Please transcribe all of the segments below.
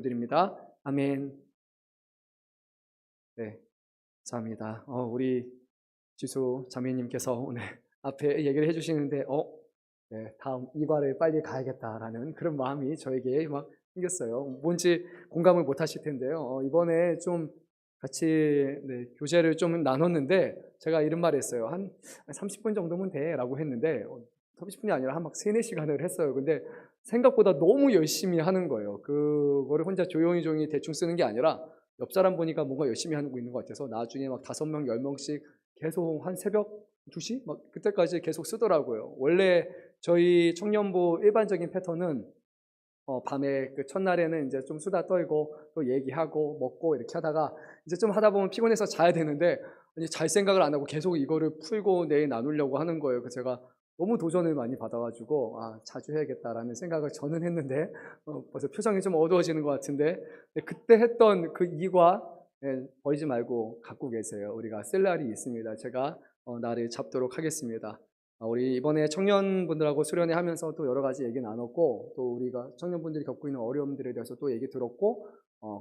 드립니다. 아멘. 네, 감사합니다. 우리 지수 자매님께서 오늘 앞에 얘기를 해주시는데, 네, 다음 이과를 빨리 가야겠다라는 그런 마음이 저에게 막 생겼어요. 뭔지 공감을 못 하실 텐데요. 이번에 좀 같이 교제를 좀 나눴는데, 제가 이런 말 했어요. 한 30분 정도면 돼 라고 했는데, 30분이 아니라 한 막 3, 4시간을 했어요. 근데 생각보다 너무 열심히 하는 거예요. 그거를 혼자 조용히 대충 쓰는 게 아니라 옆 사람 보니까 뭔가 열심히 하고 있는 것 같아서 나중에 막 5명, 10명씩 계속 한 새벽 2시? 막 그때까지 계속 쓰더라고요. 원래 저희 청년부 일반적인 패턴은 밤에 그 첫날에는 이제 좀 수다 떨고 또 얘기하고 먹고 이렇게 하다가 이제 좀 하다 보면 피곤해서 자야 되는데 잘 생각을 안 하고 계속 이거를 풀고 내일 나누려고 하는 거예요. 그래서 제가 너무 도전을 많이 받아가지고 자주 해야겠다라는 생각을 저는 했는데 벌써 표정이 좀 어두워지는 것 같은데 그때 했던 그 이과 버리지 말고 갖고 계세요. 우리가 쓸 날이 있습니다. 제가 날을 잡도록 하겠습니다. 우리 이번에 청년분들하고 수련회 하면서 또 여러 가지 얘기 나눴고 또 우리가 청년분들이 겪고 있는 어려움들에 대해서 또 얘기 들었고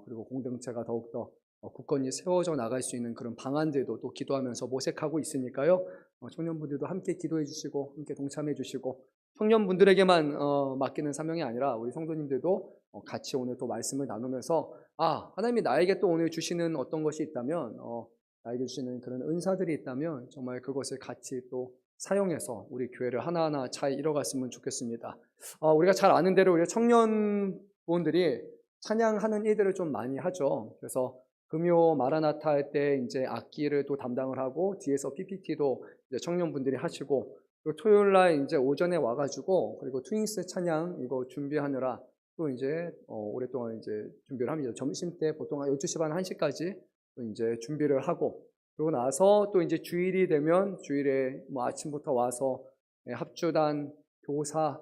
그리고 공동체가 더욱더 굳건히 세워져 나갈 수 있는 그런 방안들도 또 기도하면서 모색하고 있으니까요. 청년분들도 함께 기도해 주시고 함께 동참해 주시고 청년분들에게만 맡기는 사명이 아니라 우리 성도님들도 같이 오늘 또 말씀을 나누면서 하나님이 나에게 또 오늘 주시는 어떤 것이 있다면 나에게 주시는 그런 은사들이 있다면 정말 그것을 같이 또 사용해서 우리 교회를 하나하나 잘 이뤄갔으면 좋겠습니다. 우리가 잘 아는 대로 우리 청년분들이 찬양하는 일들을 좀 많이 하죠. 그래서 금요 마라나타 할 때 이제 악기를 또 담당을 하고 뒤에서 PPT도 이제 청년분들이 하시고 그리고 토요일 날 이제 오전에 와가지고 그리고 트윈스 찬양 이거 준비하느라 또 이제 오랫동안 이제 준비를 합니다. 점심 때 보통 한 12시 반 1시까지 또 이제 준비를 하고 그러고 나서 또 이제 주일이 되면 주일에 뭐 아침부터 와서 합주단, 교사,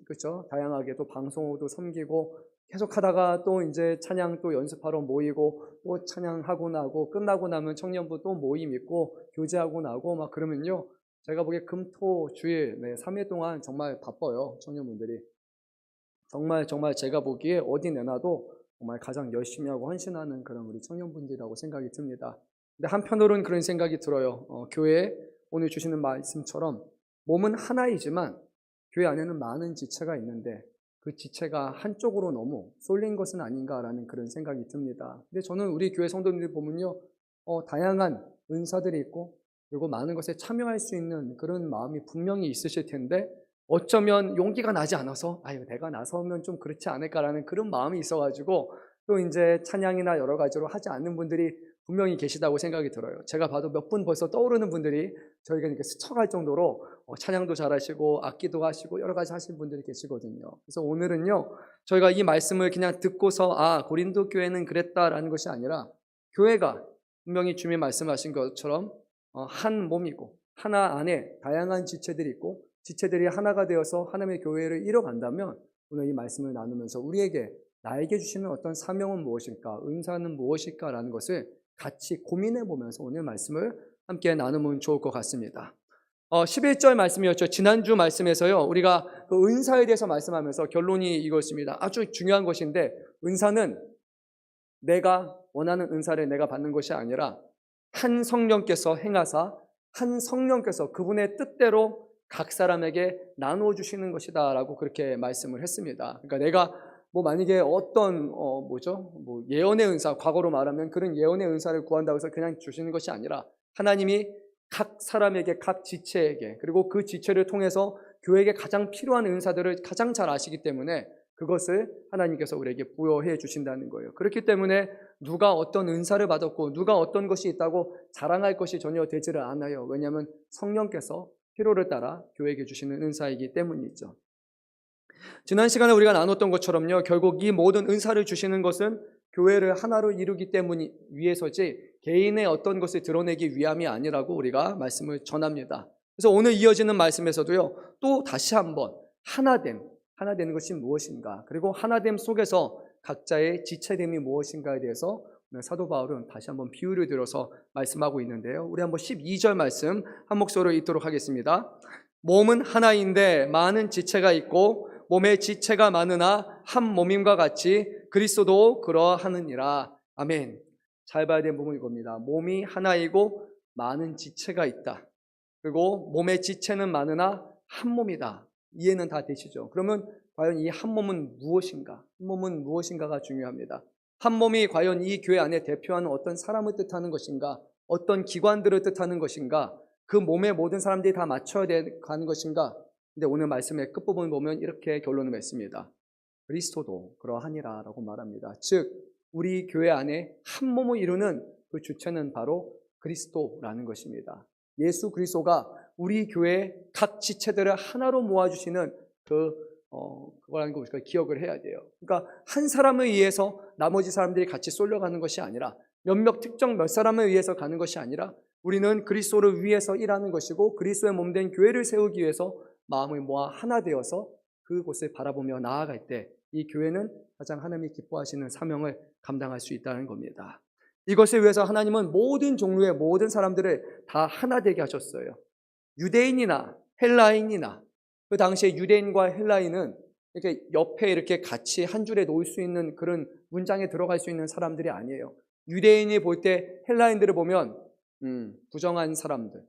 그렇죠? 다양하게 또 방송으로도 섬기고 계속 하다가 또 이제 찬양 또 연습하러 모이고 또 찬양하고 나고 끝나고 나면 청년부 또 모임 있고 교제하고 나고 막 그러면요. 제가 보기에 금, 토, 주일 3일 동안 정말 바빠요. 청년분들이. 정말 제가 보기에 어디 내놔도 정말 가장 열심히 하고 헌신하는 그런 우리 청년분들이라고 생각이 듭니다. 근데 한편으로는 그런 생각이 들어요. 교회에 오늘 주시는 말씀처럼 몸은 하나이지만 교회 안에는 많은 지체가 있는데 그 지체가 한쪽으로 너무 쏠린 것은 아닌가라는 그런 생각이 듭니다. 근데 저는 우리 교회 성도님들 보면요. 다양한 은사들이 있고 그리고 많은 것에 참여할 수 있는 그런 마음이 분명히 있으실 텐데 어쩌면 용기가 나지 않아서 내가 나서면 좀 그렇지 않을까라는 그런 마음이 있어가지고 또 이제 찬양이나 여러 가지로 하지 않는 분들이 분명히 계시다고 생각이 들어요. 제가 봐도 몇 분 벌써 떠오르는 분들이 저희가 이렇게 스쳐갈 정도로 찬양도 잘하시고 악기도 하시고 여러 가지 하시는 분들이 계시거든요. 그래서 오늘은요 저희가 이 말씀을 그냥 듣고서 고린도 교회는 그랬다라는 것이 아니라 교회가 분명히 주님이 말씀하신 것처럼 한 몸이고 하나 안에 다양한 지체들이 있고 지체들이 하나가 되어서 하나님의 교회를 이뤄간다면 오늘 이 말씀을 나누면서 우리에게 나에게 주시는 어떤 사명은 무엇일까, 은사는 무엇일까라는 것을 같이 고민해 보면서 오늘 말씀을 함께 나누면 좋을 것 같습니다. 11절 말씀이었죠. 지난주 말씀에서요 우리가 그 은사에 대해서 말씀하면서 결론이 이것입니다. 아주 중요한 것인데 은사는 내가 원하는 은사를 내가 받는 것이 아니라 한 성령께서 행하사 한 성령께서 그분의 뜻대로 각 사람에게 나누어 주시는 것이다 라고 그렇게 말씀을 했습니다. 그러니까 내가 만약에 어떤 예언의 은사, 과거로 말하면 그런 예언의 은사를 구한다고 해서 그냥 주시는 것이 아니라 하나님이 각 사람에게, 각 지체에게, 그리고 그 지체를 통해서 교회에게 가장 필요한 은사들을 가장 잘 아시기 때문에 그것을 하나님께서 우리에게 부여해 주신다는 거예요. 그렇기 때문에 누가 어떤 은사를 받았고 누가 어떤 것이 있다고 자랑할 것이 전혀 되지를 않아요. 왜냐하면 성령께서 필요를 따라 교회에게 주시는 은사이기 때문이죠. 지난 시간에 우리가 나눴던 것처럼요 결국 이 모든 은사를 주시는 것은 교회를 하나로 이루기 때문이 위해서지 개인의 어떤 것을 드러내기 위함이 아니라고 우리가 말씀을 전합니다. 그래서 오늘 이어지는 말씀에서도요 또 다시 한번 하나 되는 것이 무엇인가, 그리고 하나됨 속에서 각자의 지체됨이 무엇인가에 대해서 오늘 사도 바울은 다시 한번 비유를 들어서 말씀하고 있는데요. 우리 한번 12절 말씀 한 목소리로 읽도록 하겠습니다. 몸은 하나인데 많은 지체가 있고 몸의 지체가 많으나 한 몸임과 같이 그리스도도 그러하느니라. 아멘. 잘 봐야 되는 부분이 이겁니다. 몸이 하나이고 많은 지체가 있다. 그리고 몸의 지체는 많으나 한 몸이다. 이해는 다 되시죠? 그러면 과연 이 한 몸은 무엇인가? 한 몸은 무엇인가가 중요합니다. 한 몸이 과연 이 교회 안에 대표하는 어떤 사람을 뜻하는 것인가? 어떤 기관들을 뜻하는 것인가? 그 몸의 모든 사람들이 다 맞춰야 가는 것인가? 근데 오늘 말씀의 끝부분을 보면 이렇게 결론을 맺습니다. 그리스도도 그러하니라 라고 말합니다. 즉 우리 교회 안에 한 몸을 이루는 그 주체는 바로 그리스도라는 것입니다. 예수 그리스도가 우리 교회 각 지체들을 하나로 모아주시는 그거라는 거 우리가 기억을 해야 돼요. 그러니까 한 사람을 위해서 나머지 사람들이 같이 쏠려가는 것이 아니라 특정 몇 사람을 위해서 가는 것이 아니라 우리는 그리스도를 위해서 일하는 것이고 그리스도의 몸된 교회를 세우기 위해서 마음을 모아 하나 되어서 그곳을 바라보며 나아갈 때 이 교회는 가장 하나님이 기뻐하시는 사명을 감당할 수 있다는 겁니다. 이것을 위해서 하나님은 모든 종류의 모든 사람들을 다 하나 되게 하셨어요. 유대인이나 헬라인이나 그 당시에 유대인과 헬라인은 이렇게 옆에 이렇게 같이 한 줄에 놓을 수 있는 그런 문장에 들어갈 수 있는 사람들이 아니에요. 유대인이 볼 때 헬라인들을 보면 부정한 사람들,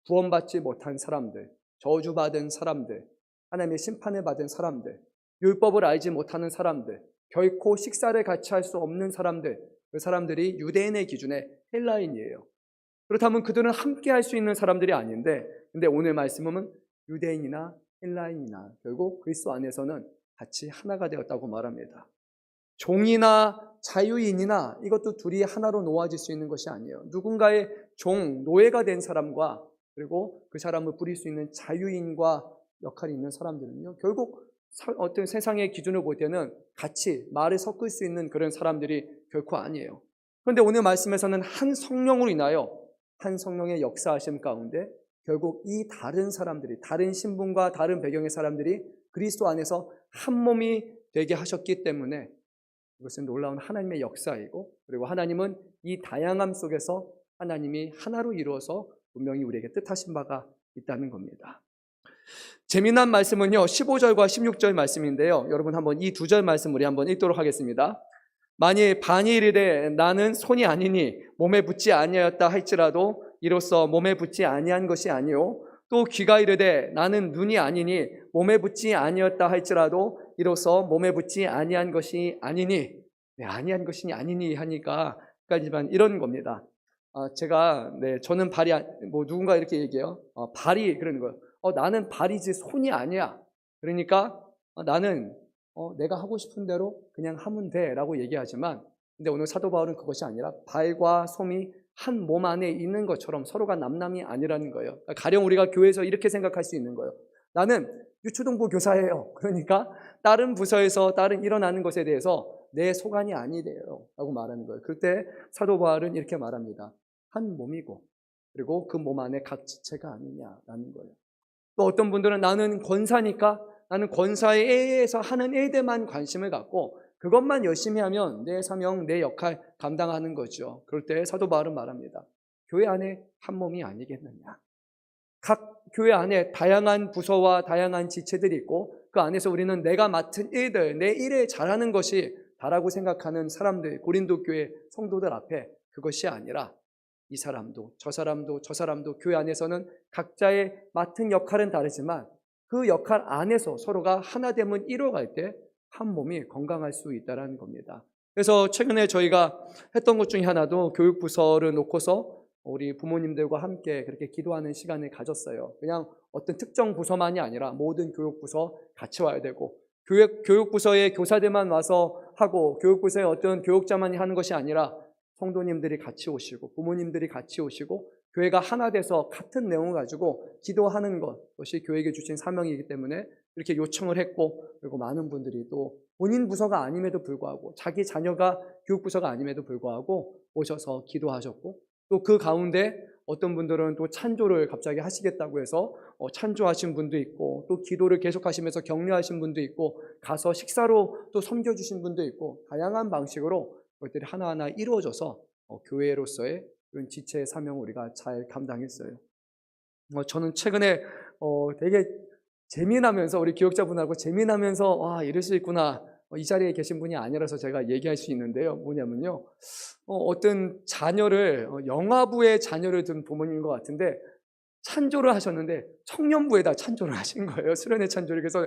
구원받지 못한 사람들, 저주받은 사람들, 하나님의 심판을 받은 사람들, 율법을 알지 못하는 사람들, 결코 식사를 같이 할 수 없는 사람들, 그 사람들이 유대인의 기준에 헬라인이에요. 그렇다면 그들은 함께 할 수 있는 사람들이 아닌데, 근데 오늘 말씀은 유대인이나 헬라인이나 결국 그리스도 안에서는 같이 하나가 되었다고 말합니다. 종이나 자유인이나 이것도 둘이 하나로 놓아질 수 있는 것이 아니에요. 누군가의 노예가 된 사람과 그리고 그 사람을 부릴 수 있는 자유인과 역할이 있는 사람들은요, 결국 어떤 세상의 기준을 볼 때는 같이 말을 섞을 수 있는 그런 사람들이 결코 아니에요. 그런데 오늘 말씀에서는 한 성령으로 인하여 한 성령의 역사하심 가운데 결국 이 다른 사람들이, 다른 신분과 다른 배경의 사람들이 그리스도 안에서 한 몸이 되게 하셨기 때문에 이것은 놀라운 하나님의 역사이고, 그리고 하나님은 이 다양함 속에서 하나님이 하나로 이루어서 분명히 우리에게 뜻하신 바가 있다는 겁니다. 재미난 말씀은요 15절과 16절 말씀인데요, 여러분 한번 이 두 절 말씀 우리 한번 읽도록 하겠습니다. 만일 반이 이르되 나는 손이 아니니 몸에 붙지 아니하였다 할지라도 이로써 몸에 붙지 아니한 것이 아니요, 또 귀가 이르되 나는 눈이 아니니 몸에 붙지 아니었다 할지라도 이로써 몸에 붙지 아니한 것이 아니니, 아니한 것이 아니니 하니까 까지만 이런 겁니다. 저는 발이 누군가 이렇게 얘기해요. 발이 그러는 거예요. 나는 발이지 손이 아니야. 그러니까 나는 내가 하고 싶은 대로 그냥 하면 돼 라고 얘기하지만, 근데 오늘 사도 바울은 그것이 아니라 발과 손이 한 몸 안에 있는 것처럼 서로가 남남이 아니라는 거예요. 가령 우리가 교회에서 이렇게 생각할 수 있는 거예요. 나는 유초등부 교사예요. 그러니까 다른 부서에서 일어나는 것에 대해서 내 소관이 아니래요 라고 말하는 거예요. 그때 사도 바울은 이렇게 말합니다. 한 몸이고 그리고 그 몸 안에 각 지체가 아니냐라는 거예요. 또 어떤 분들은 나는 권사니까 나는 권사에 의해서 하는 일에만 관심을 갖고 그것만 열심히 하면 내 사명, 내 역할 감당하는 거죠. 그럴 때 사도 바울은 말합니다. 교회 안에 한 몸이 아니겠느냐. 각 교회 안에 다양한 부서와 다양한 지체들이 있고 그 안에서 우리는 내가 맡은 일들, 내 일을 잘하는 것이 다라고 생각하는 사람들, 고린도 교회 성도들 앞에 그것이 아니라 이 사람도 저 사람도 저 사람도 교회 안에서는 각자의 맡은 역할은 다르지만 그 역할 안에서 서로가 하나됨을 이뤄갈 때 한 몸이 건강할 수 있다는 겁니다. 그래서 최근에 저희가 했던 것 중에 하나도 교육부서를 놓고서 우리 부모님들과 함께 그렇게 기도하는 시간을 가졌어요. 그냥 어떤 특정 부서만이 아니라 모든 교육부서 같이 와야 되고, 교육부서의 교사들만 와서 하고 교육부서의 어떤 교육자만이 하는 것이 아니라 성도님들이 같이 오시고 부모님들이 같이 오시고 교회가 하나 돼서 같은 내용을 가지고 기도하는 것이 교회에게 주신 사명이기 때문에 이렇게 요청을 했고, 그리고 많은 분들이 또 본인 부서가 아님에도 불구하고 자기 자녀가 교육부서가 아님에도 불구하고 오셔서 기도하셨고, 또 그 가운데 어떤 분들은 또 찬조를 갑자기 하시겠다고 해서 찬조하신 분도 있고, 또 기도를 계속하시면서 격려하신 분도 있고, 가서 식사로 또 섬겨주신 분도 있고, 다양한 방식으로 그것들이 하나하나 이루어져서 교회로서의 그런 지체의 사명을 우리가 잘 감당했어요. 저는 최근에 되게 재미나면서 우리 기억자분하고 재미나면서 와 이럴 수 있구나 이 자리에 계신 분이 아니라서 제가 얘기할 수 있는데요. 뭐냐면요. 어떤 자녀를, 영아부의 자녀를 둔 부모님인 것 같은데, 찬조를 하셨는데 청년부에다 찬조를 하신 거예요. 수련회 찬조를. 그래서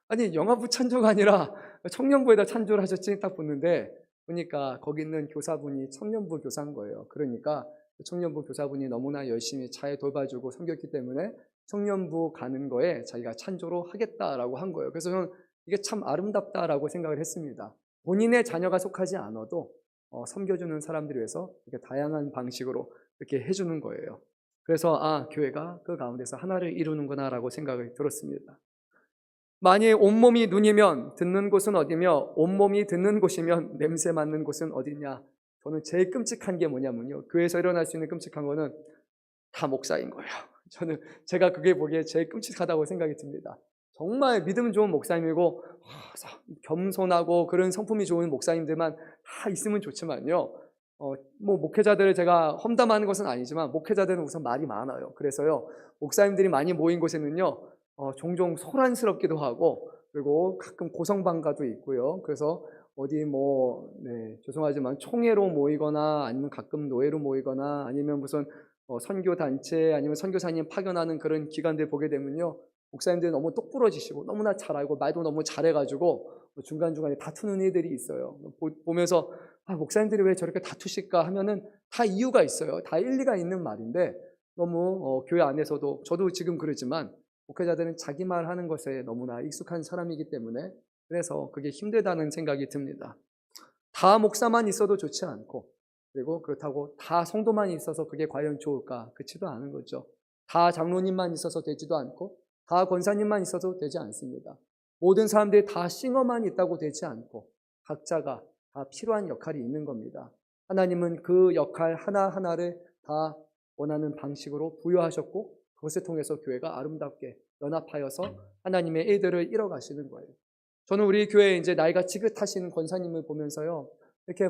아니 영아부 찬조가 아니라 청년부에다 찬조를 하셨지 딱 보는데 보니까 거기 있는 교사분이 청년부 교사인 거예요. 그러니까 청년부 교사분이 너무나 열심히 잘 돌봐주고 섬겼기 때문에 청년부 가는 거에 자기가 찬조로 하겠다라고 한 거예요. 그래서 저는 이게 참 아름답다라고 생각을 했습니다. 본인의 자녀가 속하지 않아도 섬겨주는 사람들을 위해서 이렇게 다양한 방식으로 이렇게 해주는 거예요. 그래서 교회가 그 가운데서 하나를 이루는구나 라고 생각이 들었습니다. 만일 온몸이 눈이면 듣는 곳은 어디며 온몸이 듣는 곳이면 냄새 맡는 곳은 어디냐. 저는 제일 끔찍한 게 뭐냐면요, 교회에서 일어날 수 있는 끔찍한 거는 다 목사인 거예요. 제가 그게 보기에 제일 끔찍하다고 생각이 듭니다. 정말 믿음 좋은 목사님이고 겸손하고 그런 성품이 좋은 목사님들만 다 있으면 좋지만요, 목회자들을 제가 험담하는 것은 아니지만 목회자들은 우선 말이 많아요. 그래서요, 목사님들이 많이 모인 곳에는요, 종종 소란스럽기도 하고, 그리고 가끔 고성방가도 있고요. 그래서 어디 죄송하지만 총회로 모이거나 아니면 가끔 노예로 모이거나 아니면 무슨 선교단체 아니면 선교사님 파견하는 그런 기관들 보게 되면요, 목사님들이 너무 똑부러지시고 너무나 잘 알고 말도 너무 잘해가지고 중간중간에 다투는 일들이 있어요. 보면서 목사님들이 왜 저렇게 다투실까 하면은 다 이유가 있어요. 다 일리가 있는 말인데 너무 교회 안에서도 저도 지금 그러지만 목회자들은 자기 말 하는 것에 너무나 익숙한 사람이기 때문에 그래서 그게 힘들다는 생각이 듭니다. 다 목사만 있어도 좋지 않고, 그리고 그렇다고 다 성도만 있어서 그게 과연 좋을까? 그렇지도 않은 거죠. 다 장로님만 있어서 되지도 않고 다 권사님만 있어도 되지 않습니다. 모든 사람들이 다 싱어만 있다고 되지 않고 각자가 다 필요한 역할이 있는 겁니다. 하나님은 그 역할 하나하나를 다 원하는 방식으로 부여하셨고 그것을 통해서 교회가 아름답게 연합하여서 하나님의 일들을 이뤄가시는 거예요. 저는 우리 교회에 이제 나이가 지긋하신 권사님을 보면서요, 이렇게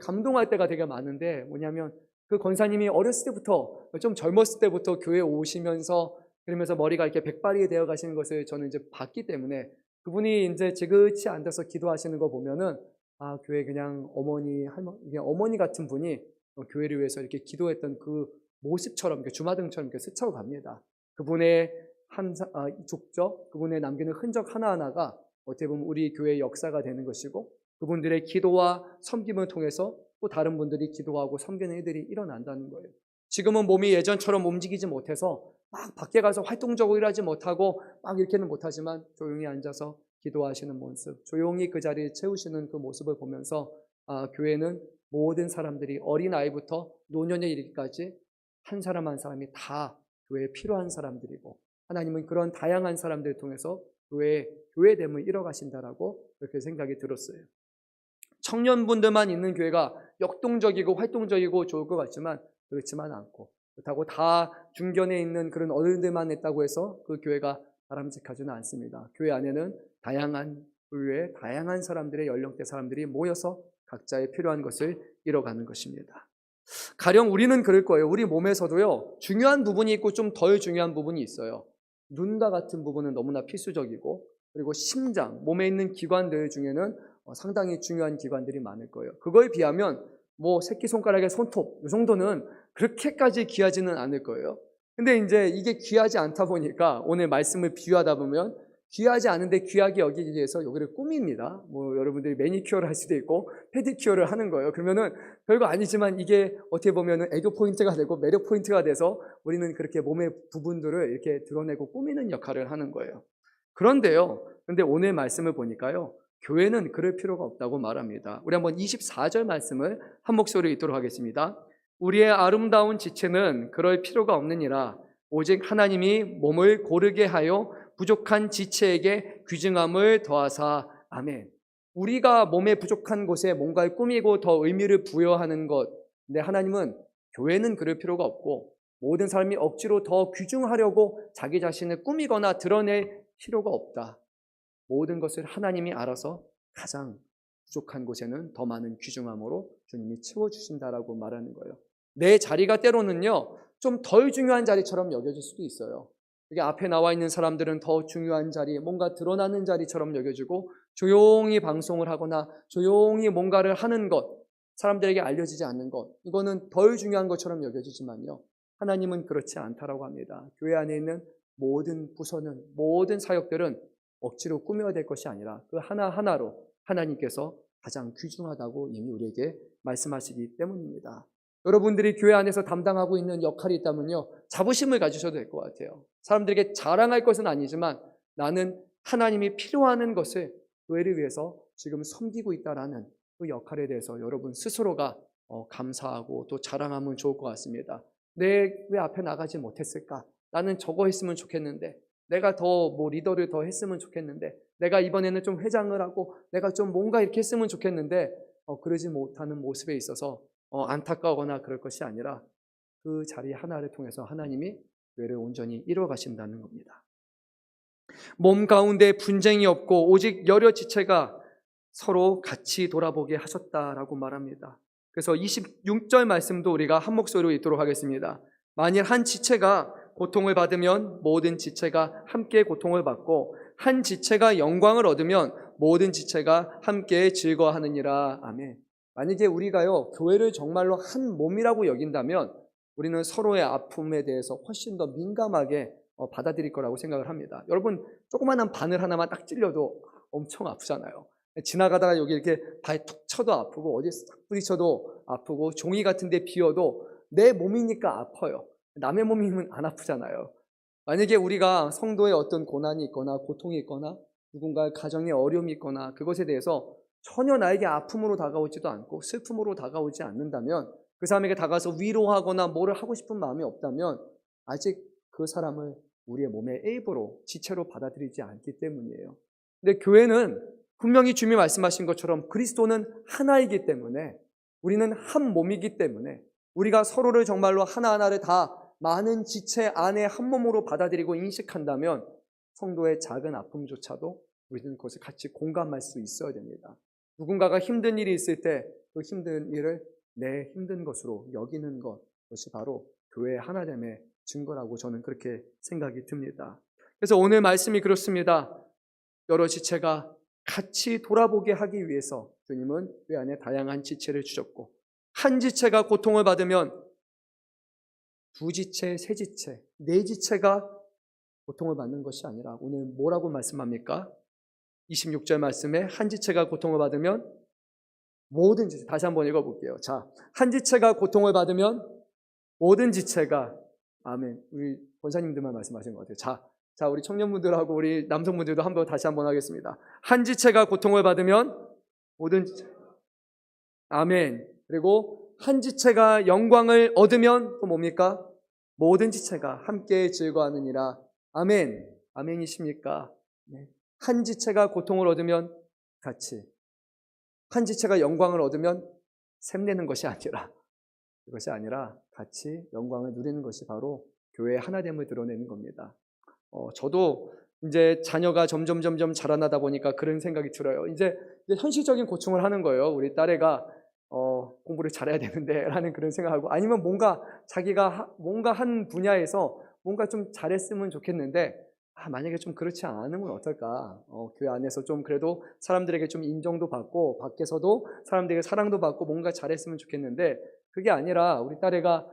감동할 때가 되게 많은데 뭐냐면 그 권사님이 어렸을 때부터 좀 젊었을 때부터 교회에 오시면서 그러면서 머리가 이렇게 백발이 되어 가시는 것을 저는 이제 봤기 때문에 그분이 이제 지긋이 앉아서 기도하시는 거 보면은 교회 그냥 어머니 같은 분이 교회를 위해서 이렇게 기도했던 그 모습처럼 이렇게 주마등처럼 이렇게 스쳐갑니다. 그분의 족적, 그분의 남기는 흔적 하나하나가 어떻게 보면 우리 교회의 역사가 되는 것이고 그분들의 기도와 섬김을 통해서 또 다른 분들이 기도하고 섬기는 일들이 일어난다는 거예요. 지금은 몸이 예전처럼 움직이지 못해서 막 밖에 가서 활동적으로 일하지 못하고 막 이렇게는 못하지만 조용히 앉아서 기도하시는 모습, 조용히 그 자리에 채우시는 그 모습을 보면서 교회는 모든 사람들이 어린아이부터 노년에 이르기까지 한 사람 한 사람이 다 교회에 필요한 사람들이고 하나님은 그런 다양한 사람들을 통해서 교회됨을 이뤄가신다라고 그렇게 생각이 들었어요. 청년분들만 있는 교회가 역동적이고 활동적이고 좋을 것 같지만 그렇지만 않고, 그렇다고 다 중견에 있는 그런 어른들만 있다고 해서 그 교회가 바람직하지는 않습니다. 교회 안에는 다양한 부류의 다양한 사람들의 연령대 사람들이 모여서 각자의 필요한 것을 이뤄가는 것입니다. 가령 우리는 그럴 거예요. 우리 몸에서도요, 중요한 부분이 있고 좀 덜 중요한 부분이 있어요. 눈과 같은 부분은 너무나 필수적이고, 그리고 심장, 몸에 있는 기관들 중에는 상당히 중요한 기관들이 많을 거예요. 그거에 비하면 새끼손가락의 손톱, 이 정도는 그렇게까지 귀하지는 않을 거예요. 근데 이제 이게 귀하지 않다 보니까 오늘 말씀을 비유하다 보면 귀하지 않은데 귀하게 여기기 위해서 여기를 꾸밉니다. 여러분들이 매니큐어를 할 수도 있고 페디큐어를 하는 거예요. 그러면은 별거 아니지만 이게 어떻게 보면은 애교 포인트가 되고 매력 포인트가 돼서 우리는 그렇게 몸의 부분들을 이렇게 드러내고 꾸미는 역할을 하는 거예요. 그런데요, 근데 오늘 말씀을 보니까요, 교회는 그럴 필요가 없다고 말합니다. 우리 한번 24절 말씀을 한 목소리로 읽도록 하겠습니다. 우리의 아름다운 지체는 그럴 필요가 없느니라. 오직 하나님이 몸을 고르게 하여 부족한 지체에게 귀중함을 더하사. 아멘. 우리가 몸에 부족한 곳에 뭔가를 꾸미고 더 의미를 부여하는 것, 근데 하나님은 교회는 그럴 필요가 없고 모든 사람이 억지로 더 귀중하려고 자기 자신을 꾸미거나 드러낼 필요가 없다. 모든 것을 하나님이 알아서 가장 부족한 곳에는 더 많은 귀중함으로 주님이 채워주신다라고 말하는 거예요. 내 자리가 때로는요, 좀 덜 중요한 자리처럼 여겨질 수도 있어요. 이게 앞에 나와 있는 사람들은 더 중요한 자리, 뭔가 드러나는 자리처럼 여겨지고 조용히 방송을 하거나 조용히 뭔가를 하는 것, 사람들에게 알려지지 않는 것, 이거는 덜 중요한 것처럼 여겨지지만요, 하나님은 그렇지 않다라고 합니다. 교회 안에 있는 모든 부서는, 모든 사역들은 억지로 꾸며야 될 것이 아니라 그 하나하나로 하나님께서 가장 귀중하다고 이미 우리에게 말씀하시기 때문입니다. 여러분들이 교회 안에서 담당하고 있는 역할이 있다면요, 자부심을 가지셔도 될 것 같아요. 사람들에게 자랑할 것은 아니지만 나는 하나님이 필요하는 것을 교회를 위해서 지금 섬기고 있다라는 그 역할에 대해서 여러분 스스로가 감사하고 또 자랑하면 좋을 것 같습니다. 내 왜 앞에 나가지 못했을까? 나는 저거 했으면 좋겠는데, 내가 더 리더를 더 했으면 좋겠는데, 내가 이번에는 좀 회장을 하고 내가 좀 뭔가 이렇게 했으면 좋겠는데 그러지 못하는 모습에 있어서 안타까워거나 그럴 것이 아니라 그 자리 하나를 통해서 하나님이 교회를 온전히 이루어 가신다는 겁니다. 몸 가운데 분쟁이 없고 오직 여러 지체가 서로 같이 돌아보게 하셨다라고 말합니다. 그래서 26절 말씀도 우리가 한 목소리로 읽도록 하겠습니다. 만일 한 지체가 고통을 받으면 모든 지체가 함께 고통을 받고 한 지체가 영광을 얻으면 모든 지체가 함께 즐거워하느니라. 아멘. 만약에 우리가요, 교회를 정말로 한 몸이라고 여긴다면 우리는 서로의 아픔에 대해서 훨씬 더 민감하게 받아들일 거라고 생각을 합니다. 여러분, 조그마한 바늘 하나만 딱 찔려도 엄청 아프잖아요. 지나가다가 여기 이렇게 발에 툭 쳐도 아프고 어디에 싹 부딪혀도 아프고 종이 같은 데 비어도 내 몸이니까 아파요. 남의 몸이면 안 아프잖아요. 만약에 우리가 성도의 어떤 고난이 있거나 고통이 있거나 누군가의 가정에 어려움이 있거나 그것에 대해서 전혀 나에게 아픔으로 다가오지도 않고 슬픔으로 다가오지 않는다면, 그 사람에게 다가서 위로하거나 뭐를 하고 싶은 마음이 없다면 아직 그 사람을 우리의 몸의 일부로, 지체로 받아들이지 않기 때문이에요. 근데 교회는 분명히 주님이 말씀하신 것처럼 그리스도는 하나이기 때문에, 우리는 한 몸이기 때문에 우리가 서로를 정말로 하나하나를 다 많은 지체 안에 한 몸으로 받아들이고 인식한다면 성도의 작은 아픔조차도 우리는 그것을 같이 공감할 수 있어야 됩니다. 누군가가 힘든 일이 있을 때 그 힘든 일을 내 힘든 것으로 여기는 것, 그것이 바로 교회의 하나됨의 증거라고 저는 그렇게 생각이 듭니다. 그래서 오늘 말씀이 그렇습니다. 여러 지체가 같이 돌아보게 하기 위해서 주님은 교회 안에 다양한 지체를 주셨고, 한 지체가 고통을 받으면 두 지체, 세 지체, 네 지체가 고통을 받는 것이 아니라 오늘 뭐라고 말씀합니까? 26절 말씀에 한 지체가 고통을 받으면 모든 지체, 다시 한번 읽어볼게요. 자, 한 지체가 고통을 받으면 모든 지체가, 아멘. 우리 권사님들만 말씀하신 것 같아요. 자, 우리 청년분들하고 우리 남성분들도 다시 한번 하겠습니다. 한 지체가 고통을 받으면 모든 지체, 아멘. 그리고 한 지체가 영광을 얻으면 또 뭡니까? 모든 지체가 함께 즐거워하느니라. 아멘. 아멘이십니까? 네. 한 지체가 고통을 얻으면 같이, 한 지체가 영광을 얻으면 샘내는 것이 아니라, 그것이 아니라 같이 영광을 누리는 것이 바로 교회의 하나됨을 드러내는 겁니다. 저도 이제 자녀가 점점 자라나다 보니까 그런 생각이 들어요. 이제 현실적인 고충을 하는 거예요. 우리 딸애가 공부를 잘해야 되는데 라는 그런 생각하고, 아니면 자기가 뭔가 한 분야에서 뭔가 좀 잘했으면 좋겠는데 만약에 좀 그렇지 않으면 어떨까? 교회 안에서 좀 그래도 사람들에게 좀 인정도 받고 밖에서도 사람들에게 사랑도 받고 뭔가 잘했으면 좋겠는데, 그게 아니라 우리 딸애가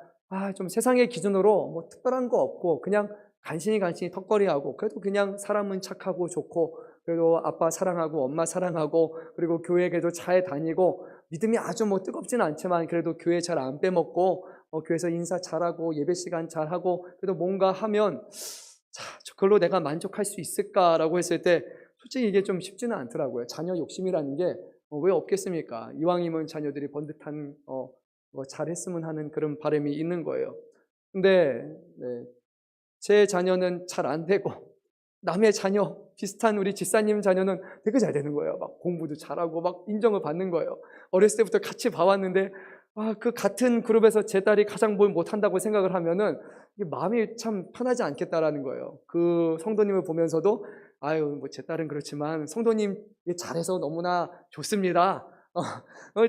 좀 세상의 기준으로 뭐 특별한 거 없고 그냥 간신히 턱걸이하고 그래도 그냥 사람은 착하고 좋고 그래도 아빠 사랑하고 엄마 사랑하고 그리고 교회에도 잘 다니고 믿음이 아주 뭐 뜨겁지는 않지만 그래도 교회 잘 안 빼먹고 교회에서 인사 잘하고 예배 시간 잘하고 그래도 뭔가 하면 그걸로 내가 만족할 수 있을까라고 했을 때 솔직히 이게 좀 쉽지는 않더라고요. 자녀 욕심이라는 게 왜 없겠습니까? 이왕이면 자녀들이 번듯한 잘했으면 하는 그런 바람이 있는 거예요. 근데 제 자녀는 잘 안 되고 남의 자녀, 비슷한 우리 집사님 자녀는 되게 잘 되는 거예요. 막 공부도 잘하고 막 인정을 받는 거예요. 어렸을 때부터 같이 봐왔는데 그 같은 그룹에서 제 딸이 가장 뭘 못한다고 생각을 하면은 마음이 참 편하지 않겠다라는 거예요. 그 성도님을 보면서도 뭐 제 딸은 그렇지만 성도님 잘해서 너무나 좋습니다.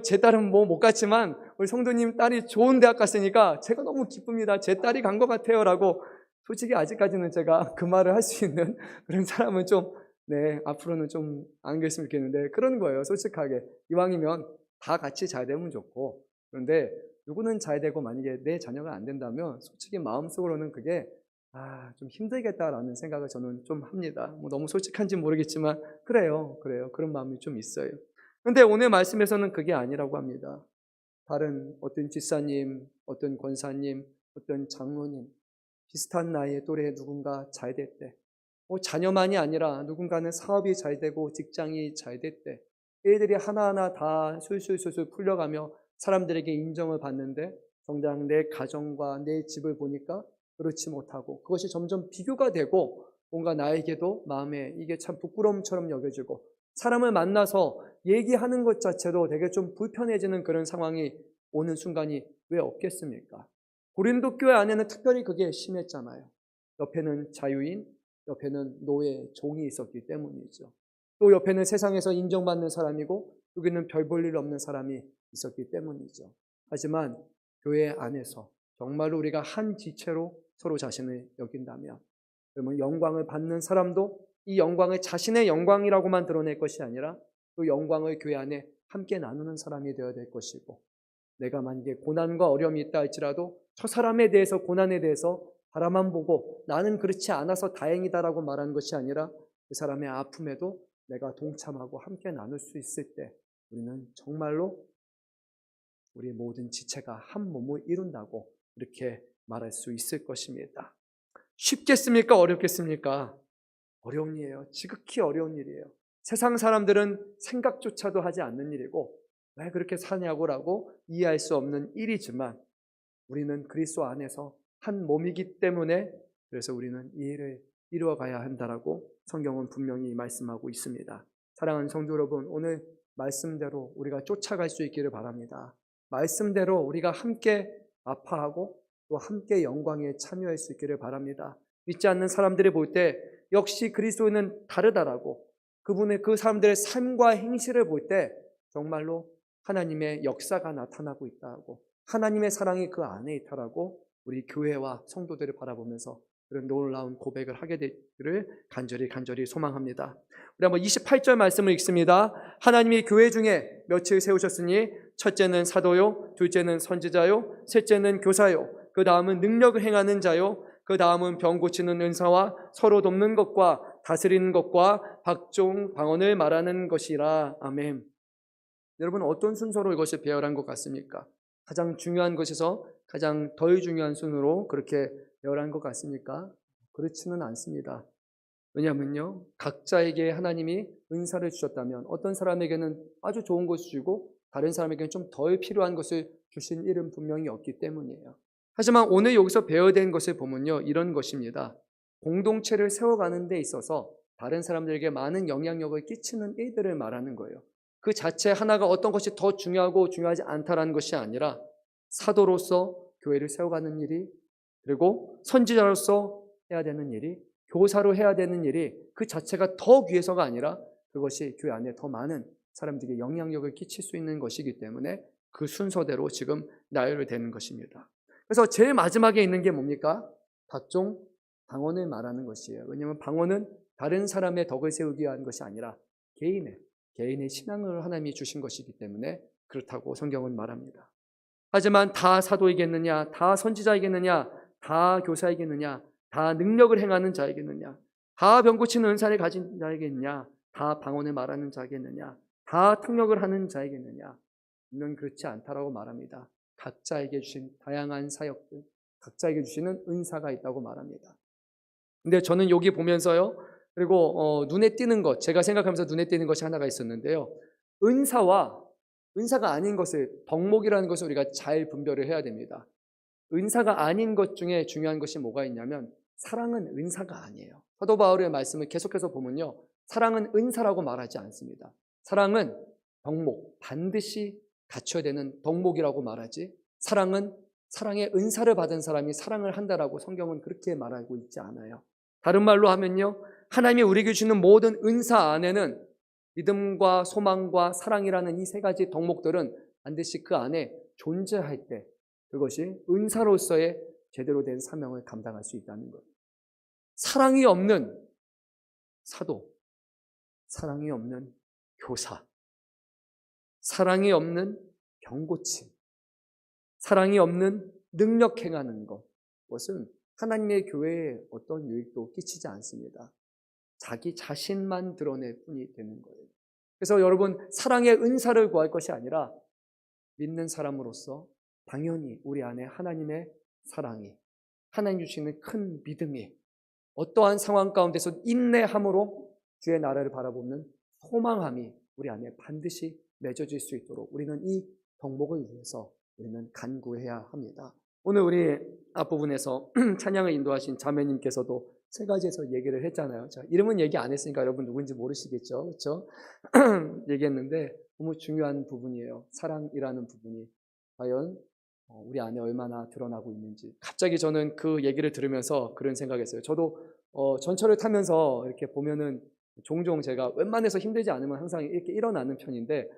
제 딸은 뭐 못 갔지만 우리 성도님 딸이 좋은 대학 갔으니까 제가 너무 기쁩니다. 제 딸이 간 것 같아요 라고, 솔직히 아직까지는 제가 그 말을 할 수 있는 그런 사람은 좀 네, 앞으로는 좀 안 그랬으면 좋겠는데 그런 거예요. 솔직하게. 이왕이면 다 같이 잘 되면 좋고, 그런데 누구는 잘 되고 만약에 내 자녀가 안 된다면 솔직히 마음속으로는 그게 좀 힘들겠다라는 생각을 저는 좀 합니다. 뭐 너무 솔직한지 모르겠지만 그래요. 그런 마음이 좀 있어요. 근데 오늘 말씀에서는 그게 아니라고 합니다. 다른 어떤 집사님, 어떤 권사님, 어떤 장로님, 비슷한 나이의 또래 누군가 잘 됐대. 자녀만이 아니라 누군가는 사업이 잘 되고 직장이 잘 됐대. 애들이 하나하나 다 술술술술 풀려가며 사람들에게 인정을 받는데 정작 내 가정과 내 집을 보니까 그렇지 못하고 그것이 점점 비교가 되고 뭔가 나에게도 마음에 이게 참 부끄러움처럼 여겨지고 사람을 만나서 얘기하는 것 자체도 되게 좀 불편해지는 그런 상황이 오는 순간이 왜 없겠습니까? 고린도 교회 안에는 특별히 그게 심했잖아요. 옆에는 자유인, 옆에는 노예, 종이 있었기 때문이죠. 또 옆에는 세상에서 인정받는 사람이고 여기는 별 볼 일 없는 사람이 있었기 때문이죠. 하지만 교회 안에서 정말로 우리가 한 지체로 서로 자신을 여긴다면 그러면 영광을 받는 사람도 이 영광을 자신의 영광이라고만 드러낼 것이 아니라 그 영광을 교회 안에 함께 나누는 사람이 되어야 될 것이고 내가 만약에 고난과 어려움이 있다 할지라도 저 사람에 대해서 고난에 대해서 바라만 보고 나는 그렇지 않아서 다행이다라고 말하는 것이 아니라 그 사람의 아픔에도 내가 동참하고 함께 나눌 수 있을 때 우리는 정말로 우리 모든 지체가 한 몸을 이룬다고 이렇게 말할 수 있을 것입니다. 쉽겠습니까? 어렵겠습니까? 어려운 일이에요. 지극히 어려운 일이에요. 세상 사람들은 생각조차도 하지 않는 일이고 왜 그렇게 사냐고라고 이해할 수 없는 일이지만 우리는 그리스도 안에서 한 몸이기 때문에 그래서 우리는 이 일을 이루어가야 한다라고 성경은 분명히 말씀하고 있습니다. 사랑하는 성도 여러분, 오늘 말씀대로 우리가 쫓아갈 수 있기를 바랍니다. 말씀대로 우리가 함께 아파하고 또 함께 영광에 참여할 수 있기를 바랍니다. 믿지 않는 사람들이 볼 때 역시 그리스도는 다르다라고 그분의 그 사람들의 삶과 행실을 볼 때 정말로 하나님의 역사가 나타나고 있다고 하나님의 사랑이 그 안에 있다라고 우리 교회와 성도들을 바라보면서 그런 놀라운 고백을 하게 되기를 간절히 소망합니다. 우리 한번 28절 말씀을 읽습니다. 하나님이 교회 중에 몇을 세우셨으니 첫째는 사도요, 둘째는 선지자요, 셋째는 교사요, 그 다음은 능력을 행하는 자요, 그 다음은 병 고치는 은사와 서로 돕는 것과 다스리는 것과 각종 방언을 말하는 것이라. 아멘. 여러분 어떤 순서로 이것이 배열한 것 같습니까? 가장 중요한 것에서 가장 덜 중요한 순으로 그렇게 배열한 것 같습니까? 그렇지는 않습니다. 왜냐하면요, 각자에게 하나님이 은사를 주셨다면 어떤 사람에게는 아주 좋은 것을 주고 다른 사람에게는 좀 덜 필요한 것을 주신 일은 분명히 없기 때문이에요. 하지만 오늘 여기서 배워된 것을 보면요, 이런 것입니다. 공동체를 세워가는 데 있어서 다른 사람들에게 많은 영향력을 끼치는 일들을 말하는 거예요. 그 자체 하나가 어떤 것이 더 중요하고 중요하지 않다라는 것이 아니라 사도로서 교회를 세워가는 일이, 그리고 선지자로서 해야 되는 일이, 교사로 해야 되는 일이 그 자체가 더 위해서가 아니라 그것이 교회 안에 더 많은 사람들에게 영향력을 끼칠 수 있는 것이기 때문에 그 순서대로 지금 나열되는 것입니다. 그래서 제일 마지막에 있는 게 뭡니까? 각종 방언을 말하는 것이에요. 왜냐하면 방언은 다른 사람의 덕을 세우기 위한 것이 아니라 개인의 신앙을 하나님이 주신 것이기 때문에 그렇다고 성경은 말합니다. 하지만 다 사도이겠느냐, 다 선지자이겠느냐, 다 교사이겠느냐, 다 능력을 행하는 자이겠느냐, 다 병 고치는 은사를 가진 자이겠느냐, 다 방언을 말하는 자이겠느냐, 다 통역을 하는 자이겠느냐, 이는 그렇지 않다라고 말합니다. 각자에게 주신 다양한 사역들, 각자에게 주시는 은사가 있다고 말합니다. 근데 저는 여기 보면서요, 그리고 눈에 띄는 것, 제가 생각하면서 눈에 띄는 것이 하나가 있었는데요. 은사가 아닌 것을, 덕목이라는 것을 우리가 잘 분별을 해야 됩니다. 은사가 아닌 것 중에 중요한 것이 뭐가 있냐면 사랑은 은사가 아니에요. 사도 바울의 말씀을 계속해서 보면요, 사랑은 은사라고 말하지 않습니다. 사랑은 덕목, 반드시 갖춰야 되는 덕목이라고 말하지, 사랑은 사랑의 은사를 받은 사람이 사랑을 한다라고 성경은 그렇게 말하고 있지 않아요. 다른 말로 하면요, 하나님이 우리에게 주는 모든 은사 안에는 믿음과 소망과 사랑이라는 이 세 가지 덕목들은 반드시 그 안에 존재할 때 그것이 은사로서의 제대로 된 사명을 감당할 수 있다는 거예요. 사랑이 없는 사도, 사랑이 없는 교사, 사랑이 없는 병고침, 사랑이 없는 능력 행하는 그것은 하나님의 교회에 어떤 유익도 끼치지 않습니다. 자기 자신만 드러낼 뿐이 되는 거예요. 그래서 여러분, 사랑의 은사를 구할 것이 아니라 믿는 사람으로서 당연히 우리 안에 하나님의 사랑이, 하나님 주시는 큰 믿음이, 어떠한 상황 가운데서 인내함으로 주의 나라를 바라보는 소망함이 우리 안에 반드시 맺어질 수 있도록 우리는 이 덕목을 위해서 우리는 간구해야 합니다. 오늘 우리 앞부분에서 찬양을 인도하신 자매님께서도 세 가지에서 얘기를 했잖아요. 자, 이름은 얘기 안 했으니까 여러분 누군지 모르시겠죠? 그렇죠? 얘기했는데 너무 중요한 부분이에요. 사랑이라는 부분이 과연 우리 안에 얼마나 드러나고 있는지. 갑자기 저는 그 얘기를 들으면서 그런 생각했어요. 저도 전철을 타면서 이렇게 보면은 종종 제가 웬만해서 힘들지 않으면 항상 이렇게 일어나는 편인데,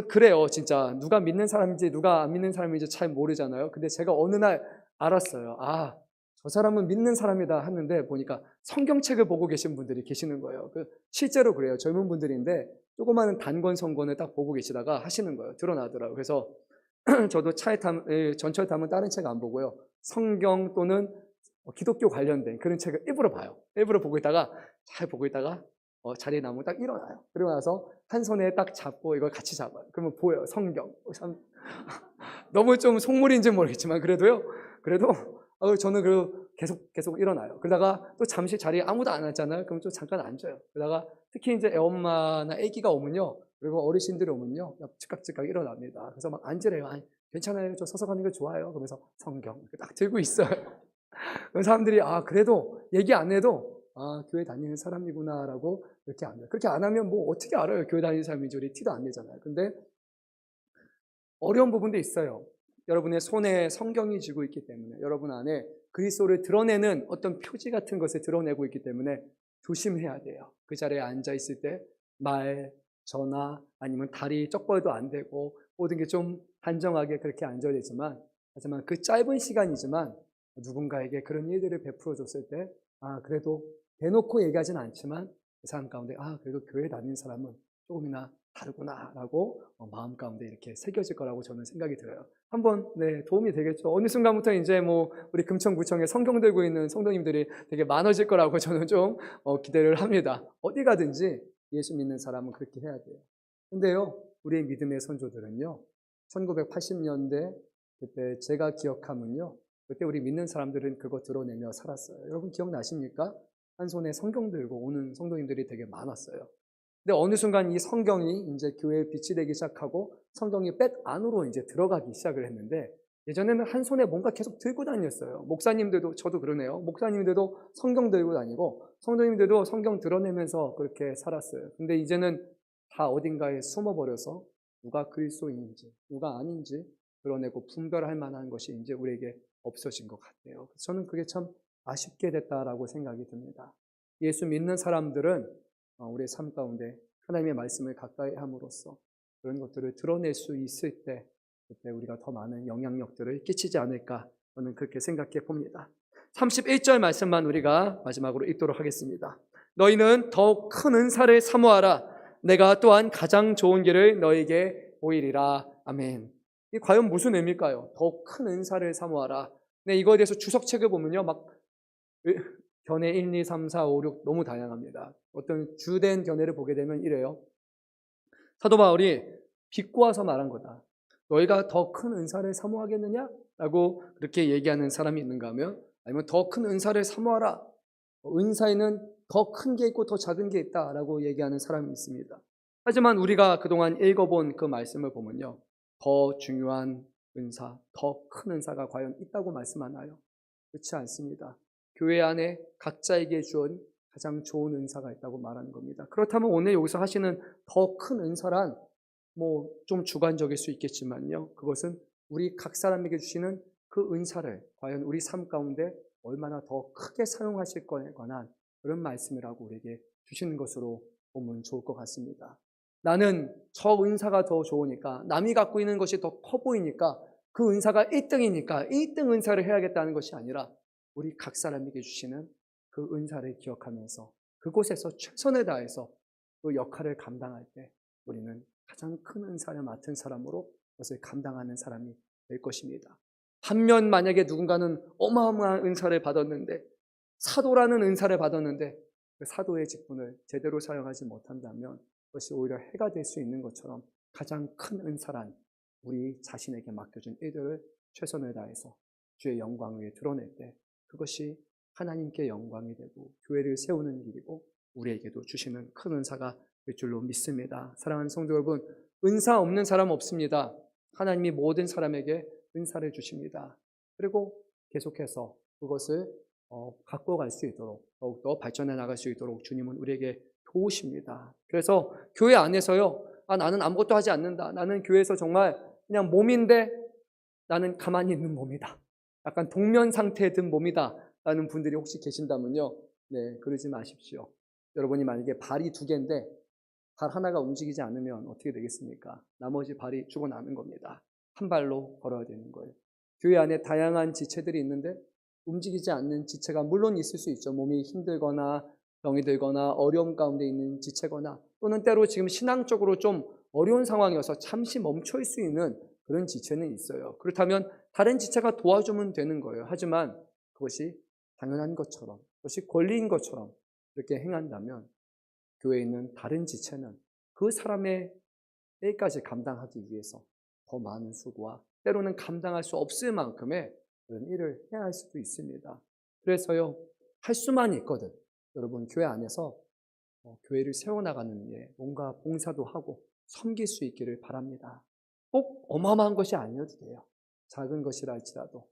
그래요. 진짜 누가 믿는 사람인지 누가 안 믿는 사람인지 잘 모르잖아요. 근데 제가 어느 날 알았어요. 아, 저 사람은 믿는 사람이다 하는데 보니까 성경책을 보고 계신 분들이 계시는 거예요. 실제로 그래요. 젊은 분들인데 조그마한 단권 성권을 딱 보고 계시다가 하시는 거예요. 드러나더라고요. 그래서 저도 전철 타면 다른 책 안 보고요. 성경 또는 기독교 관련된 그런 책을 일부러 봐요. 일부러 보고 있다가 잘 보고 있다가 자리에 나오면 딱 일어나요. 그러고 나서 한 손에 딱 잡고 이걸 같이 잡아요. 그러면 보여요. 성경. 참 너무 좀 속물인지 모르겠지만 그래도 저는 계속 일어나요. 그러다가 또 잠시 자리에 아무도 안 앉잖아요. 그럼 좀 잠깐 앉아요. 그러다가 특히 이제 애엄마나 아기가 오면요, 그리고 어르신들이 오면요, 즉각 일어납니다. 그래서 막 앉으래요. 아니, 괜찮아요. 저 서서 가는 게 좋아요. 그러면서 성경 딱 들고 있어요. 그런 사람들이 그래도 얘기 안 해도 교회 다니는 사람이구나라고 이렇게 압니다. 그렇게 안 하면 뭐 어떻게 알아요? 교회 다니는 사람인지 우리 티도 안 내잖아요. 근데 어려운 부분도 있어요. 여러분의 손에 성경이 쥐고 있기 때문에, 여러분 안에 그리스도를 드러내는 어떤 표지 같은 것을 드러내고 있기 때문에 조심해야 돼요. 그 자리에 앉아 있을 때 말, 전화, 아니면 다리 쩍벌도 안 되고 모든 게 좀 단정하게 그렇게 앉아야 되지만, 하지만 그 짧은 시간이지만 누군가에게 그런 일들을 베풀어 줬을 때 그래도 대놓고 얘기하진 않지만 그 사람 가운데 그래도 교회 다니는 사람은 조금이나 다르구나라고 마음 가운데 이렇게 새겨질 거라고 저는 생각이 들어요. 한번 도움이 되겠죠. 어느 순간부터 이제 뭐 우리 금천구청에 성경 들고 있는 성도님들이 되게 많아질 거라고 저는 좀 기대를 합니다. 어디 가든지 예수 믿는 사람은 그렇게 해야 돼요. 근데요, 우리의 믿음의 선조들은요, 1980년대 그때 제가 기억하면요, 그때 우리 믿는 사람들은 그거 드러내며 살았어요. 여러분 기억나십니까? 한 손에 성경 들고 오는 성도님들이 되게 많았어요. 근데 어느 순간 이 성경이 이제 교회에 빛이 되기 시작하고 성경이 백 안으로 이제 들어가기 시작을 했는데, 예전에는 한 손에 뭔가 계속 들고 다녔어요. 목사님들도, 저도 그러네요. 목사님들도 성경 들고 다니고 성도님들도 성경 드러내면서 그렇게 살았어요. 근데 이제는 다 어딘가에 숨어버려서 누가 그리스도인인지 누가 아닌지 드러내고 분별할 만한 것이 이제 우리에게 없어진 것 같아요. 저는 그게 참 아쉽게 됐다라고 생각이 듭니다. 예수 믿는 사람들은 우리의 삶 가운데 하나님의 말씀을 가까이 함으로써 그런 것들을 드러낼 수 있을 때, 그때 우리가 더 많은 영향력들을 끼치지 않을까, 저는 그렇게 생각해 봅니다. 31절 말씀만 우리가 마지막으로 읽도록 하겠습니다. 너희는 더욱 큰 은사를 사모하라. 내가 또한 가장 좋은 길을 너에게 보이리라. 아멘. 이 과연 무슨 의미일까요? 더욱 큰 은사를 사모하라. 이거에 대해서 주석책을 보면요, 막 견해 1, 2, 3, 4, 5, 6 너무 다양합니다. 어떤 주된 견해를 보게 되면 이래요. 사도 바울이 비꼬아서 말한 거다. 너희가 더 큰 은사를 사모하겠느냐? 라고 그렇게 얘기하는 사람이 있는가 하면, 아니면 더 큰 은사를 사모하라. 은사에는 더 큰 게 있고 더 작은 게 있다라고 얘기하는 사람이 있습니다. 하지만 우리가 그동안 읽어본 그 말씀을 보면요, 더 중요한 은사, 더 큰 은사가 과연 있다고 말씀하나요? 그렇지 않습니다. 교회 안에 각자에게 주은 가장 좋은 은사가 있다고 말하는 겁니다. 그렇다면 오늘 여기서 하시는 더 큰 은사란 뭐 좀 주관적일 수 있겠지만요, 그것은 우리 각 사람에게 주시는 그 은사를 과연 우리 삶 가운데 얼마나 더 크게 사용하실 거에 관한 그런 말씀이라고 우리에게 주시는 것으로 보면 좋을 것 같습니다. 나는 저 은사가 더 좋으니까, 남이 갖고 있는 것이 더 커 보이니까 그 은사가 1등이니까 1등 은사를 해야겠다는 것이 아니라, 우리 각 사람에게 주시는 그 은사를 기억하면서 그곳에서 최선을 다해서 그 역할을 감당할 때 우리는 가장 큰 은사를 맡은 사람으로 그것을 감당하는 사람이 될 것입니다. 반면 만약에 누군가는 어마어마한 은사를 받았는데, 사도라는 은사를 받았는데 그 사도의 직분을 제대로 사용하지 못한다면 그것이 오히려 해가 될 수 있는 것처럼 가장 큰 은사란 우리 자신에게 맡겨준 일들을 최선을 다해서 주의 영광을 위해 드러낼 때 그것이 하나님께 영광이 되고 교회를 세우는 길이고 우리에게도 주시는 큰 은사가 될 줄로 믿습니다. 사랑하는 성도 여러분, 은사 없는 사람 없습니다. 하나님이 모든 사람에게 은사를 주십니다. 그리고 계속해서 그것을 갖고 갈 수 있도록 더욱더 발전해 나갈 수 있도록 주님은 우리에게 도우십니다. 그래서 교회 안에서요, 나는 아무것도 하지 않는다. 나는 교회에서 정말 그냥 몸인데 나는 가만히 있는 몸이다. 약간 동면 상태에 든 몸이다. 라는 분들이 혹시 계신다면요. 네, 그러지 마십시오. 여러분이 만약에 발이 2개인데 발 하나가 움직이지 않으면 어떻게 되겠습니까? 나머지 발이 죽어나는 겁니다. 한 발로 걸어야 되는 거예요. 교회 안에 다양한 지체들이 있는데 움직이지 않는 지체가 물론 있을 수 있죠. 몸이 힘들거나 병이 들거나 어려움 가운데 있는 지체거나 또는 때로 지금 신앙적으로 좀 어려운 상황이어서 잠시 멈춰 있을 수 있는 그런 지체는 있어요. 그렇다면 다른 지체가 도와주면 되는 거예요. 하지만 그것이 당연한 것처럼, 그것이 권리인 것처럼 이렇게 행한다면 교회에 있는 다른 지체는 그 사람의 일까지 감당하기 위해서 더 많은 수고와 때로는 감당할 수 없을 만큼의 그런 일을 해야 할 수도 있습니다. 그래서요, 할 수만 있거든 여러분 교회 안에서 교회를 세워나가는 일, 뭔가 봉사도 하고 섬길 수 있기를 바랍니다. 꼭 어마어마한 것이 아니어도 돼요. 작은 것이라 할지라도,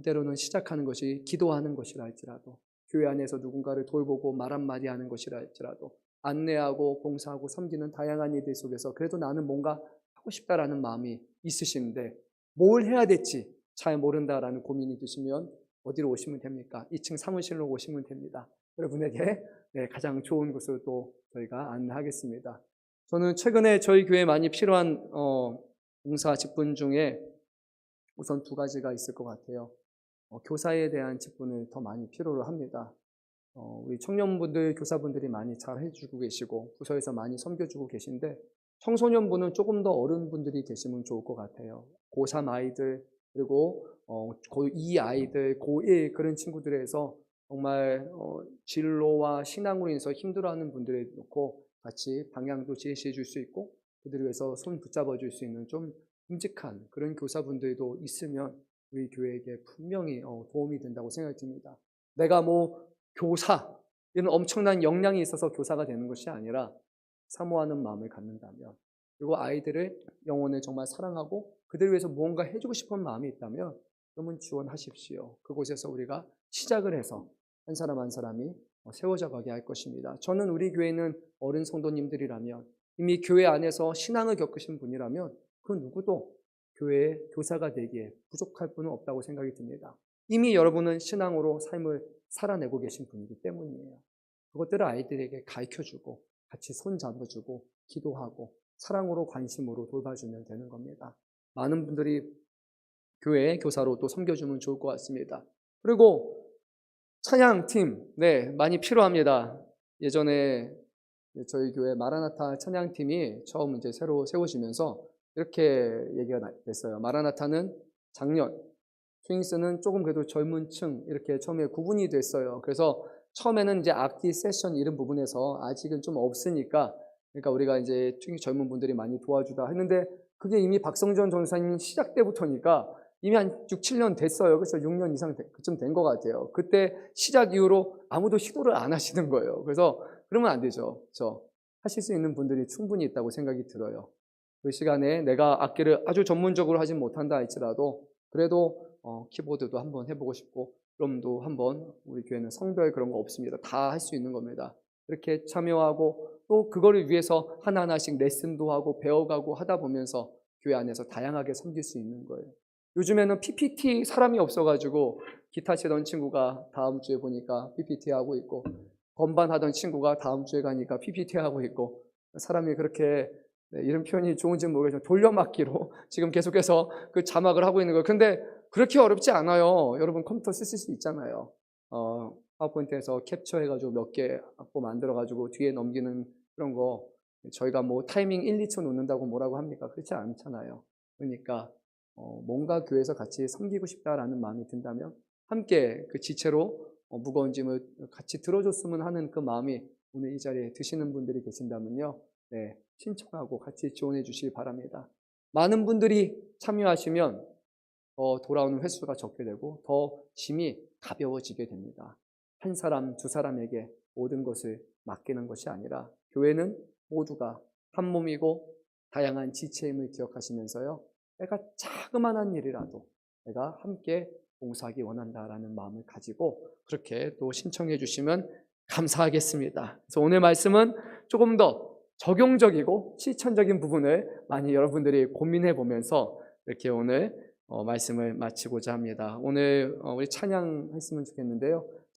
때로는 시작하는 것이 기도하는 것이라 할지라도, 교회 안에서 누군가를 돌보고 말 한마디 하는 것이라 할지라도, 안내하고 봉사하고 섬기는 다양한 일들 속에서 그래도 나는 뭔가 하고 싶다라는 마음이 있으신데 뭘 해야 될지 잘 모른다라는 고민이 드시면 어디로 오시면 됩니까? 2층 사무실로 오시면 됩니다. 여러분에게 가장 좋은 곳으로 또 저희가 안내하겠습니다. 저는 최근에 저희 교회에 많이 필요한 봉사 직분 중에 우선 2가지가 있을 것 같아요. 교사에 대한 직분을 더 많이 필요로 합니다. 우리 청년분들, 교사분들이 많이 잘 해주고 계시고 부서에서 많이 섬겨주고 계신데 청소년부는 조금 더 어른분들이 계시면 좋을 것 같아요. 고3 아이들 그리고 고2 아이들, 고1 그런 친구들에서 정말 진로와 신앙으로 인해서 힘들어하는 분들을 놓고 같이 방향도 제시해 줄 수 있고 그들을 위해서 손 붙잡아 줄 수 있는 좀 듬직한 그런 교사분들도 있으면 우리 교회에게 분명히 도움이 된다고 생각이 듭니다. 내가 교사, 이런 엄청난 역량이 있어서 교사가 되는 것이 아니라 사모하는 마음을 갖는다면 그리고 아이들을 영혼을 정말 사랑하고 그들을 위해서 무언가 해주고 싶은 마음이 있다면 그러면 지원하십시오. 그곳에서 우리가 시작을 해서 한 사람 한 사람이 세워져 가게 할 것입니다. 저는 우리 교회는 어른 성도님들이라면 이미 교회 안에서 신앙을 겪으신 분이라면 그 누구도 교회의 교사가 되기에 부족할 분은 없다고 생각이 듭니다. 이미 여러분은 신앙으로 삶을 살아내고 계신 분이기 때문이에요. 그것들을 아이들에게 가르쳐주고 같이 손잡아주고 기도하고 사랑으로 관심으로 돌봐주면 되는 겁니다. 많은 분들이 교회의 교사로 또 섬겨주면 좋을 것 같습니다. 그리고 찬양팀, 많이 필요합니다. 예전에 저희 교회 마라나타 찬양팀이 처음 이제 새로 세워지면서 이렇게 얘기가 됐어요. 마라나타는 작년, 스윙스는 조금 그래도 젊은 층 이렇게 처음에 구분이 됐어요. 그래서 처음에는 이제 악기 세션 이런 부분에서 아직은 좀 없으니까 그러니까 우리가 이제 젊은 분들이 많이 도와주다 했는데 그게 이미 박성전 전사님 시작 때부터니까 이미 한 6, 7년 됐어요. 그래서 6년 이상 그쯤 된 것 같아요. 그때 시작 이후로 아무도 시도를 안 하시는 거예요. 그래서 그러면 안 되죠. 하실 수 있는 분들이 충분히 있다고 생각이 들어요. 그 시간에 내가 악기를 아주 전문적으로 하진 못한다 할지라도 그래도 키보드도 한번 해보고 싶고 드럼도 한번 우리 교회는 성별 그런 거 없습니다. 다 할 수 있는 겁니다. 그렇게 참여하고 또 그거를 위해서 하나하나씩 레슨도 하고 배워가고 하다 보면서 교회 안에서 다양하게 섬길 수 있는 거예요. 요즘에는 PPT 사람이 없어가지고 기타 치던 친구가 다음 주에 보니까 PPT 하고 있고 건반 하던 친구가 다음 주에 가니까 PPT 하고 있고 사람이 그렇게 이런 표현이 좋은지 모르겠지만 돌려막기로 지금 계속해서 그 자막을 하고 있는 거예요. 근데 그렇게 어렵지 않아요. 여러분 컴퓨터 쓰실 수 있잖아요. 파워포인트에서 캡처해가지고 몇 개 만들어가지고 뒤에 넘기는 그런 거 저희가 뭐 타이밍 1, 2초 놓는다고 뭐라고 합니까? 그렇지 않잖아요. 그러니까 뭔가 교회에서 같이 섬기고 싶다라는 마음이 든다면 함께 그 지체로 무거운 짐을 같이 들어줬으면 하는 그 마음이 오늘 이 자리에 드시는 분들이 계신다면요. 네, 신청하고 같이 지원해 주시기 바랍니다. 많은 분들이 참여하시면 돌아오는 횟수가 적게 되고 더 짐이 가벼워지게 됩니다. 한 사람, 두 사람에게 모든 것을 맡기는 것이 아니라 교회는 모두가 한 몸이고 다양한 지체임을 기억하시면서요. 내가 자그마한 일이라도 내가 함께 봉사하기 원한다라는 마음을 가지고 그렇게 또 신청해 주시면 감사하겠습니다. 그래서 오늘 말씀은 조금 더 적용적이고 실천적인 부분을 많이 여러분들이 고민해 보면서 이렇게 오늘 말씀을 마치고자 합니다. 오늘 우리 찬양했으면 좋겠는데요.